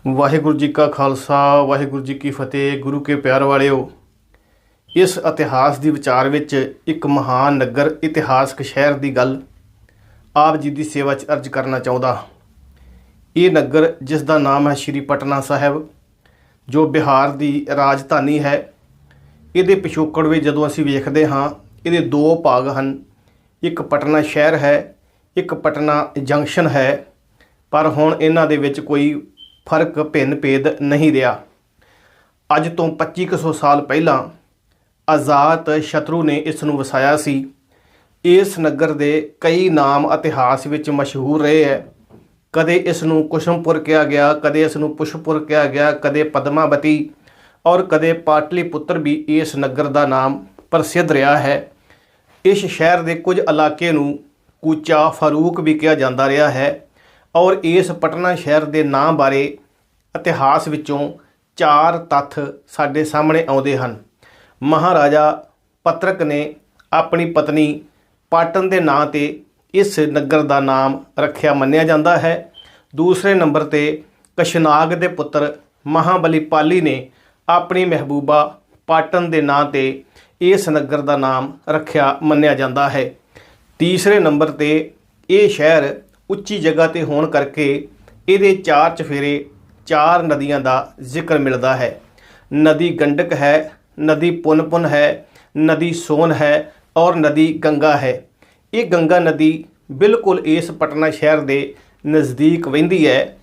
ਵਾਹਿਗੁਰੂ ਜੀ ਕਾ ਖਾਲਸਾ ਵਾਹਿਗੁਰੂ ਜੀ ਕੀ ਫਤਿਹ। ਗੁਰੂ ਕੇ ਪਿਆਰ ਵਾਲਿਓ, ਇਸ ਇਤਿਹਾਸ ਦੀ ਵਿਚਾਰ ਵਿੱਚ ਇੱਕ ਮਹਾਨ ਨਗਰ ਇਤਿਹਾਸਕ ਸ਼ਹਿਰ ਦੀ ਗੱਲ ਆਪ ਜੀ ਦੀ ਸੇਵਾ 'ਚ ਅਰਜ਼ ਕਰਨਾ ਚਾਹੁੰਦਾ। ਇਹ ਨਗਰ ਜਿਸ ਦਾ ਨਾਮ ਹੈ ਸ਼੍ਰੀ ਪਟਨਾ ਸਾਹਿਬ, ਜੋ ਬਿਹਾਰ ਦੀ ਰਾਜਧਾਨੀ ਹੈ। ਇਹਦੇ ਪਿਛੋਕੜ ਵਿੱਚ ਜਦੋਂ ਅਸੀਂ ਵੇਖਦੇ ਹਾਂ, ਇਹਦੇ ਦੋ ਭਾਗ ਹਨ। ਇੱਕ ਪਟਨਾ ਸ਼ਹਿਰ ਹੈ, ਇੱਕ ਪਟਨਾ ਜੰਕਸ਼ਨ ਹੈ। ਪਰ ਹੁਣ ਇਹਨਾਂ ਦੇ ਵਿੱਚ ਕੋਈ ਫਰਕ ਭਿੰਨ ਭੇਦ ਨਹੀਂ ਰਿਹਾ। ਅੱਜ ਤੋਂ 2500 ਸਾਲ ਪਹਿਲਾਂ ਆਜ਼ਾਦ ਸ਼ਤਰੂ ਨੇ ਇਸ ਨੂੰ ਵਸਾਇਆ ਸੀ। ਇਸ ਨਗਰ ਦੇ ਕਈ ਨਾਮ ਇਤਿਹਾਸ ਵਿੱਚ ਮਸ਼ਹੂਰ ਰਹੇ ਹੈ। ਕਦੇ ਇਸ ਨੂੰ ਕੁਸ਼ਮਪੁਰ ਕਿਹਾ ਗਿਆ, ਕਦੇ ਇਸ ਨੂੰ ਪੁਸ਼ਪੁਰ ਕਿਹਾ ਗਿਆ, ਕਦੇ ਪਦਮਾਵਤੀ ਔਰ ਕਦੇ ਪਾਟਲੀਪੁੱਤਰ ਵੀ ਇਸ ਨਗਰ ਦਾ ਨਾਮ ਪ੍ਰਸਿੱਧ ਰਿਹਾ ਹੈ। ਇਸ ਸ਼ਹਿਰ ਦੇ ਕੁਝ ਇਲਾਕੇ ਨੂੰ ਕੂਚਾ ਫਾਰੂਕ ਵੀ ਕਿਹਾ ਜਾਂਦਾ ਰਿਹਾ ਹੈ। ਔਰ ਇਸ ਪਟਨਾ ਸ਼ਹਿਰ ਦੇ ਨਾਂ ਬਾਰੇ ਇਤਿਹਾਸ ਵਿੱਚੋਂ 4 ਤੱਥ ਸਾਡੇ ਸਾਹਮਣੇ ਆਉਂਦੇ ਹਨ। ਮਹਾਰਾਜਾ ਪਤਰਕ ਨੇ ਆਪਣੀ ਪਤਨੀ ਪਾਟਨ ਦੇ ਨਾਂ 'ਤੇ ਇਸ ਨਗਰ ਦਾ ਨਾਮ ਰੱਖਿਆ ਮੰਨਿਆ ਜਾਂਦਾ ਹੈ। ਦੂਸਰੇ ਨੰਬਰ 'ਤੇ ਕਸ਼ਨਾਗ ਦੇ ਪੁੱਤਰ ਮਹਾਬਲੀ ਪਾਲੀ ਨੇ ਆਪਣੀ ਮਹਿਬੂਬਾ ਪਾਟਨ ਦੇ ਨਾਂ 'ਤੇ ਇਸ ਨਗਰ ਦਾ ਨਾਮ ਰੱਖਿਆ ਮੰਨਿਆ ਜਾਂਦਾ ਹੈ। ਤੀਸਰੇ ਨੰਬਰ 'ਤੇ ਇਹ ਸ਼ਹਿਰ ਉੱਚੀ ਜਗ੍ਹਾ 'ਤੇ ਹੋਣ ਕਰਕੇ ਇਹਦੇ 4 ਚਫੇਰੇ 4 ਨਦੀਆਂ ਦਾ ਜ਼ਿਕਰ ਮਿਲਦਾ ਹੈ। ਨਦੀ ਗੰਡਕ ਹੈ, ਨਦੀ ਪੁਨਪੁਨ ਹੈ, ਨਦੀ ਸੋਨ ਹੈ ਔਰ ਨਦੀ ਗੰਗਾ ਹੈ। ਇਹ ਗੰਗਾ ਨਦੀ ਬਿਲਕੁਲ ਇਸ ਪਟਨਾ ਸ਼ਹਿਰ ਦੇ ਨਜ਼ਦੀਕ ਵਹਿੰਦੀ ਹੈ।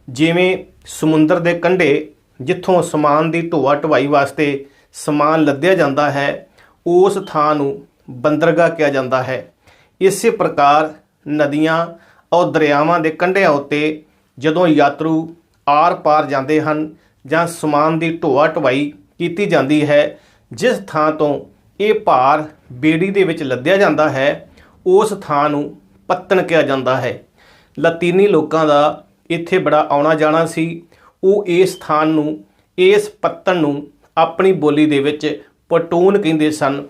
ਜਿਵੇਂ ਸਮੁੰਦਰ ਦੇ ਕੰਢੇ ਜਿੱਥੋਂ ਸਮਾਨ ਦੀ ਢੋਆ ਢਵਾਈ ਵਾਸਤੇ ਸਮਾਨ ਲੱਦਿਆ ਜਾਂਦਾ ਹੈ, ਉਸ ਥਾਂ ਨੂੰ ਬੰਦਰਗਾਹ ਕਿਹਾ ਜਾਂਦਾ ਹੈ। ਇਸੇ ਪ੍ਰਕਾਰ ਨਦੀਆਂ ਔਰ ਦਰਿਆਵਾਂ ਦੇ ਕੰਢਿਆਂ ਉੱਤੇ ਜਦੋਂ ਯਾਤਰੂ ਆਰ ਪਾਰ ਜਾਂਦੇ ਹਨ ਜਾਂ ਸਮਾਨ ਦੀ ਢੋਆ ਢਵਾਈ ਕੀਤੀ ਜਾਂਦੀ ਹੈ, ਜਿਸ ਥਾਂ ਤੋਂ ਇਹ ਭਾਰ ਬੇੜੀ ਦੇ ਵਿੱਚ ਲੱਦਿਆ ਜਾਂਦਾ ਹੈ, ਉਸ ਥਾਂ ਨੂੰ ਪੱਤਣ ਕਿਹਾ ਜਾਂਦਾ ਹੈ। ਲਾਤੀਨੀ ਲੋਕਾਂ ਦਾ ਇੱਥੇ ਬੜਾ ਆਉਣਾ ਜਾਣਾ ਸੀ। ਉਹ ਇਸ ਥਾਂ ਨੂੰ, ਇਸ ਪੱਤਣ ਨੂੰ ਆਪਣੀ ਬੋਲੀ ਦੇ ਵਿੱਚ ਪਟੂਨ ਕਹਿੰਦੇ ਸਨ।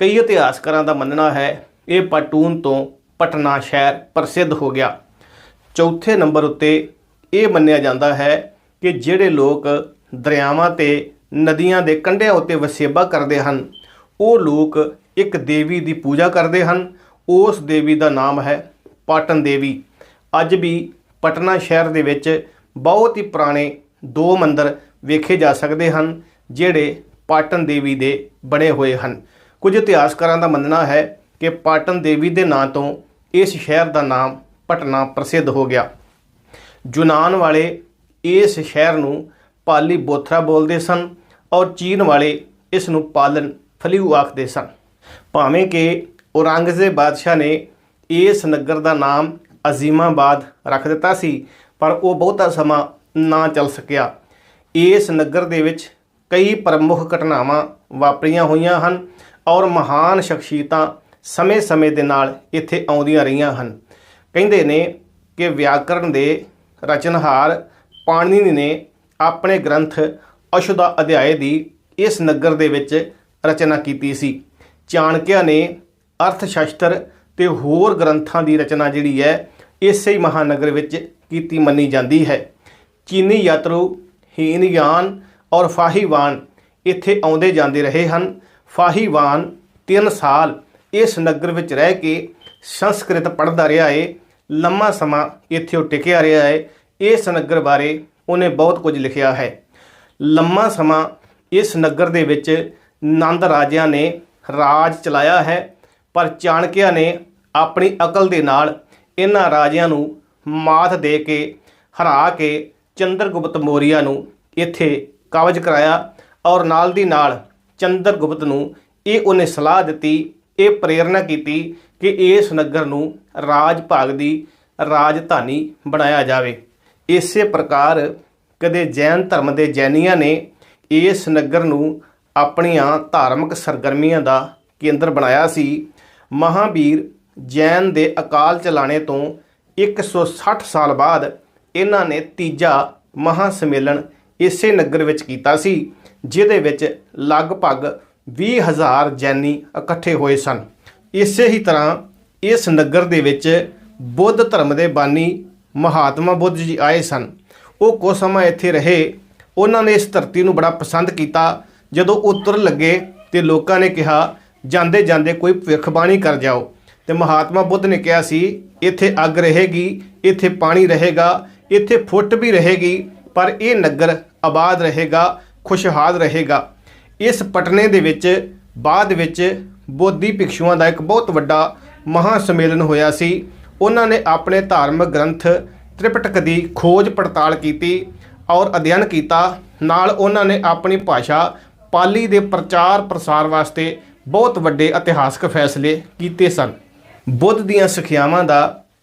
ਕਈ ਇਤਿਹਾਸਕਾਰਾਂ ਦਾ ਮੰਨਣਾ ਹੈ ਇਹ ਪਟੂਨ ਤੋਂ ਪਟਨਾ ਸ਼ਹਿਰ ਪ੍ਰਸਿੱਧ ਹੋ ਗਿਆ। ਚੌਥੇ ਨੰਬਰ ਉੱਤੇ ਇਹ ਮੰਨਿਆ ਜਾਂਦਾ ਹੈ ਕਿ ਜਿਹੜੇ ਲੋਕ ਦਰਿਆਵਾਂ ਤੇ ਨਦੀਆਂ ਦੇ ਕੰਢਿਆਂ ਉੱਤੇ ਵਸੇਬਾ ਕਰਦੇ ਹਨ, ਉਹ ਲੋਕ ਇੱਕ ਦੇਵੀ ਦੀ ਪੂਜਾ ਕਰਦੇ ਹਨ। ਉਸ ਦੇਵੀ ਦਾ ਨਾਮ ਹੈ ਪਾਟਨ ਦੇਵੀ। ਅੱਜ ਵੀ ਪਟਨਾ ਸ਼ਹਿਰ ਦੇ ਵਿੱਚ ਬਹੁਤ ਹੀ ਪੁਰਾਣੇ 2 ਮੰਦਿਰ ਵੇਖੇ ਜਾ ਸਕਦੇ ਹਨ, ਜਿਹੜੇ ਪਾਟਨ ਦੇਵੀ ਦੇ ਬਣੇ ਹੋਏ ਹਨ। ਕੁਝ ਇਤਿਹਾਸਕਾਰਾਂ ਦਾ ਮੰਨਣਾ ਹੈ ਕਿ ਪਾਟਨ ਦੇਵੀ ਦੇ ਨਾਂ ਤੋਂ ਇਸ ਸ਼ਹਿਰ ਦਾ ਨਾਮ ਪਟਨਾ ਪ੍ਰਸਿੱਧ ਹੋ ਗਿਆ। ਯੂਨਾਨ ਵਾਲੇ ਇਸ ਸ਼ਹਿਰ ਨੂੰ ਪਾਲੀ ਬੋਥਰਾ ਬੋਲਦੇ ਸਨ ਔਰ ਚੀਨ ਵਾਲੇ ਇਸ ਨੂੰ ਪਾਲਨ ਫਲਿਊ ਆਖਦੇ ਸਨ। ਭਾਵੇਂ ਕਿ ਔਰੰਗਜ਼ੇਬ ਬਾਦਸ਼ਾਹ ਨੇ ਇਸ ਨਗਰ ਦਾ ਨਾਮ ਅਜ਼ੀਮਾਬਾਦ ਰੱਖ ਦਿੱਤਾ ਸੀ, ਪਰ ਉਹ ਬਹੁਤਾ ਸਮਾਂ ਨਾ ਚੱਲ ਸਕਿਆ। ਇਸ ਨਗਰ ਦੇ ਵਿੱਚ ਕਈ ਪ੍ਰਮੁੱਖ ਘਟਨਾਵਾਂ ਵਾਪਰੀਆਂ ਹੋਈਆਂ ਹਨ ਔਰ ਮਹਾਨ ਸ਼ਖਸੀਅਤਾਂ ਸਮੇਂ-ਸਮੇਂ ਦੇ ਨਾਲ ਇੱਥੇ ਆਉਂਦੀਆਂ ਰਹੀਆਂ ਹਨ। ਕਹਿੰਦੇ ਨੇ ਕਿ ਵਿਆਕਰਣ ਦੇ ਰਚਨਹਾਰ ਪਾਣਿਨੀ ਨੇ ਆਪਣੇ ਗ੍ਰੰਥ ਅਸ਼ੁੱਧਾ ਅਧਿਆਏ ਦੀ ਇਸ ਨਗਰ ਦੇ ਵਿੱਚ ਰਚਨਾ ਕੀਤੀ ਸੀ। ਚਾਣਕਿਆ ਨੇ ਅਰਥ ਸ਼ਾਸਤਰ ਤੇ ਹੋਰ ਗ੍ਰੰਥਾਂ ਦੀ ਰਚਨਾ ਜਿਹੜੀ ਹੈ ਇਸੇ ਹੀ ਮਹਾਨਗਰ ਵਿੱਚ ਕੀਤੀ ਮੰਨੀ ਜਾਂਦੀ ਹੈ। ਚੀਨੀ ਯਾਤਰੂ ਹੀਨਯਾਨ ਔਰ ਫਾਹੀਵਾਨ ਇੱਥੇ ਆਉਂਦੇ ਜਾਂਦੇ ਰਹੇ ਹਨ। ਫਾਹੀਵਾਨ 3 ਸਾਲ ਇਸ ਨਗਰ ਵਿੱਚ ਰਹਿ ਕੇ ਸੰਸਕ੍ਰਿਤ ਪੜ੍ਹਦਾ ਰਿਹਾ ਹੈ। ਲੰਮਾ ਸਮਾਂ ਇੱਥੇ ਉਹ ਟਿਕਿਆ ਰਿਹਾ ਹੈ। ਇਸ ਨਗਰ ਬਾਰੇ ਉਹਨੇ ਬਹੁਤ ਕੁਝ ਲਿਖਿਆ ਹੈ। ਲੰਮਾ ਸਮਾਂ ਇਸ ਨਗਰ ਦੇ ਵਿੱਚ ਨੰਦ ਰਾਜਿਆਂ ਨੇ ਰਾਜ ਚਲਾਇਆ ਹੈ, ਪਰ ਚਾਣਕਿਆ ਨੇ ਆਪਣੀ ਅਕਲ ਦੇ ਨਾਲ ਇਹਨਾਂ ਰਾਜਿਆਂ ਨੂੰ ਮਾਤ ਦੇ ਕੇ ਹਰਾ ਕੇ ਚੰਦਰਗੁਪਤ ਮੌਰੀਆ ਨੂੰ ਇੱਥੇ ਕਬਜ਼ ਕਰਾਇਆ ਔਰ ਨਾਲ ਦੀ ਨਾਲ ਚੰਦਰਗੁਪਤ ਨੂੰ ਇਹ ਉਹਨੇ ਸਲਾਹ ਦਿੱਤੀ, ਇਹ ਪ੍ਰੇਰਨਾ ਕੀਤੀ ਕਿ ਇਸ ਨਗਰ ਨੂੰ ਰਾਜ ਭਾਗ ਦੀ ਰਾਜਧਾਨੀ ਬਣਾਇਆ ਜਾਵੇ। ਇਸੇ ਪ੍ਰਕਾਰ ਕਦੇ ਜੈਨ ਧਰਮ ਦੇ ਜੈਨੀਆਂ ਨੇ ਇਸ ਨਗਰ ਨੂੰ ਆਪਣੀਆਂ ਧਾਰਮਿਕ ਸਰਗਰਮੀਆਂ ਦਾ ਕੇਂਦਰ ਬਣਾਇਆ ਸੀ। ਮਹਾਵੀਰ ਜੈਨ ਦੇ ਅਕਾਲ ਚਲਾਣੇ ਤੋਂ 160 ਸਾਲ ਬਾਅਦ ਇਹਨਾਂ ਨੇ ਤੀਜਾ ਮਹਾ ਸੰਮੇਲਨ ਇਸੇ ਨਗਰ ਵਿੱਚ ਕੀਤਾ ਸੀ, ਜਿਹਦੇ ਵਿੱਚ ਲਗਭਗ 20,000 ਜੈਨੀ ਇਕੱਠੇ ਹੋਏ ਸਨ। ਇਸੇ ਹੀ ਤਰ੍ਹਾਂ ਇਸ ਨਗਰ ਦੇ ਵਿੱਚ ਬੁੱਧ ਧਰਮ ਦੇ ਬਾਨੀ ਮਹਾਤਮਾ ਬੁੱਧ ਜੀ ਆਏ ਸਨ। वो कुछ सਮਾं इत्थे रहे। उन्होंने इस धरती नूं बड़ा पसंद किया। जदों वो तुर लगे तो लोगों ने कहा जाते जाते कोई भविष्यवाणी कर जाओ। तो महात्मा बुद्ध ने कहा सी इत्थे अग रहेगी, इत्थे पानी रहेगा, इत्थे फुट भी रहेगी, पर यह नगर आबाद रहेगा, खुशहाल रहेगा। इस पटने दे विच बाद विच बोधी भिक्षुओं का एक बहुत वड्डा महासम्मेलन होया सी। उन्होंने अपने धार्मिक ग्रंथ त्रिपिटक की खोज पड़ताल की और अध्ययन किया। नाल उन्होंने अपनी भाषा पाली के प्रचार प्रसार वास्ते बहुत वड्डे इतिहासक फैसले किए सन। बुद्ध दीयां सिक्ख्यावां दा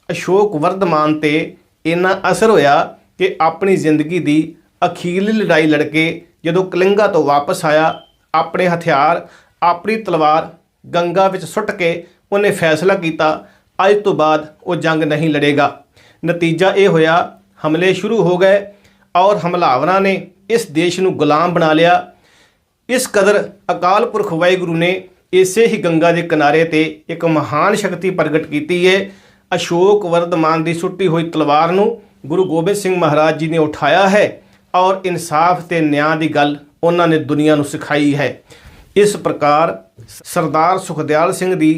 अशोक वर्धमान ते इन्ना असर होया कि अपनी जिंदगी की अखीरली लड़ाई लड़के जदों कलिंगा तो वापस आया, अपने हथियार अपनी तलवार गंगा विच सुट के उन्हें फैसला किया अज तो बाद वो जंग नहीं लड़ेगा। नतीजा ये होया हमले शुरू हो गए और हमलावरां ने इस देश नूं गुलाम बना लिया। इस कदर अकाल पुरख वाहिगुरू ने इसे ही गंगा के किनारे ते एक महान शक्ति प्रगट की है। अशोक वर्धमान की सुट्टी हुई तलवार नूं गुरु गोबिंद सिंह महाराज जी ने उठाया है और इंसाफ ते न्याय की गल उन्होंने दुनिया नूं सिखाई है। इस प्रकार सरदार सुखदयाल सिंह की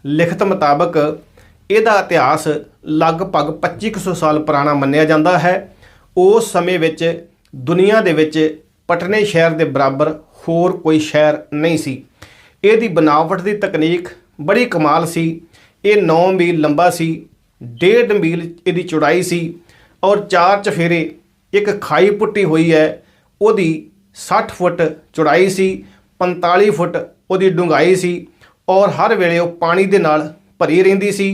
लिखत मुताबक इहदा इतिहास लगभग 2500 साल पुराना मन्निया जाता है। उस समय विच दुनिया दे विच पटने शहर के बराबर होर कोई शहर नहीं सी। इहदी बनावट की तकनीक बड़ी कमाल सी। ये 9 मील लंबा सी, 1.5 मील इहदी चौड़ाई सी और 4 चफेरे एक खाई पुट्टी हुई है। उहदी 60 फुट चौड़ाई सी, 45 फुट उहदी डूंघाई सी और हर वेले वो पानी दे नाल भरी रहिंदी सी।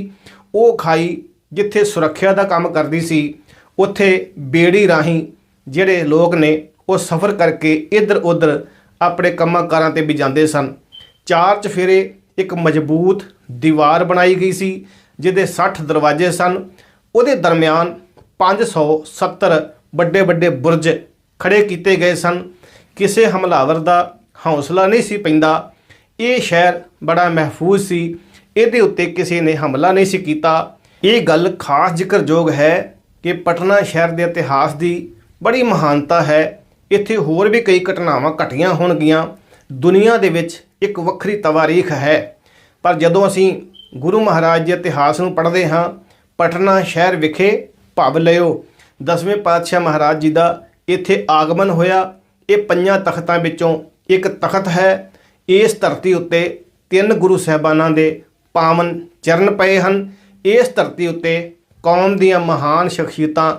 वो खाई जिथे सुरक्षा का काम करती सी, उत्थे बेड़ी राही जिहड़े लोग ने वो सफ़र करके इधर उधर अपने कामां कारां ते भी जाते सन। 4 चफेरे एक मजबूत दीवार बनाई गई सी जिहदे 60 दरवाजे सन। उहदे दरम्यान 570 बड़े बड़े बुरज खड़े किए गए सन। किसी हमलावर का हौसला नहीं सी पैंदा। ये शहर बड़ा महफूज सी, इहदे उत्ते किसी ने हमला नहीं सी कीता। ये गल खास जिक्रयोग है कि पटना शहर के इतिहास की बड़ी महानता है। इत्थे होर भी कई घटनावां घटियां होणगियां। दुनिया दे विच एक वक्री तवारीख है, पर जदों असीं गुरु महाराज के इतिहास नूं पढ़दे हां, पटना शहर विखे भव लिओ 10वें पातशाह महाराज जी का इत्थे आगमन होया। ये 5 तख्तां विचों एक तख्त है। इस धरती उत्ते 3 गुरु साहिबानां दे पावन चरण पए हन। इस धरती उत्ते कौम दीयां महान शख्सियतां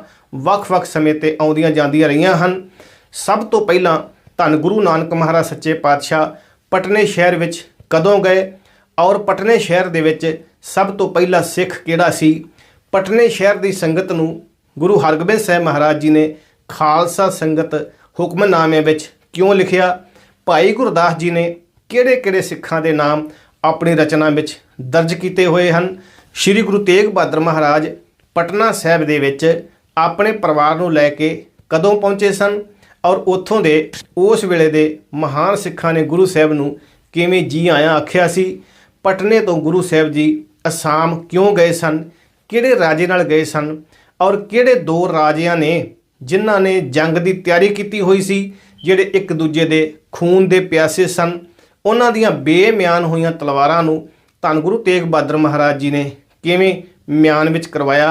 वख-वख समय ते आउंदियां जांदियां रहियां हन। सब तो पहलां धन गुरु नानक महाराज सच्चे पातशाह पटने शहर विच कदों गए और पटने शहर दे विच सब तो पहला सिख किहड़ा सी? पटने शहर की संगत नूं गुरु हरगोबिंद साहिब महाराज जी ने खालसा संगत हुक्मनामे विच क्यों लिखिया? भाई गुरदास जी ने किहड़े-किहड़े सिखां दे नाम अपनी रचना विच दर्ज किए हुए हैं? श्री गुरु तेग बहादुर महाराज पटना साहिब दे विच अपने परिवार नूं लैके कदों पहुँचे सन और उत्थों दे उस वेले दे महान सिखां ने गुरु साहिब नूं किवें जी आया आख्या सी? पटने तो गुरु साहिब जी असाम क्यों गए सन? किहड़े राजे नाल गए सन? और किहड़े 2 राजियां ने जिन्हां ने जंग की तैयारी की हुई सी, जिहड़े एक दूजे दे खून दे प्यासे सन? उन्हां दीयां बेम्यान होईयां तलवारां नूं धन गुरु तेग बहादुर महाराज जी ने किवें म्यान विच करवाया?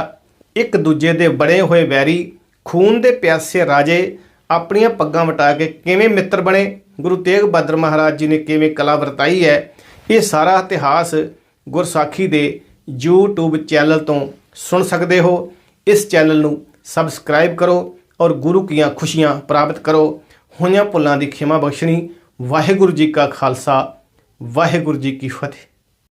एक दूजे दे बड़े हुए वैरी खून दे प्यासे राजे अपनियां पग्गां वटा के किवें मित्र बने? गुरु तेग बहादुर महाराज जी ने किवें कला वरताई है? ये सारा इतिहास गुरसाखी दे YouTube चैनल तो सुन सकते हो। इस चैनल नूं सबसक्राइब करो और गुरु कीयां खुशियां प्राप्त करो। होईयां भुल्लां दी खिमा बख्शणी। वाहिगुरू जी का खालसा, वाहिगुरू जी की फतेह।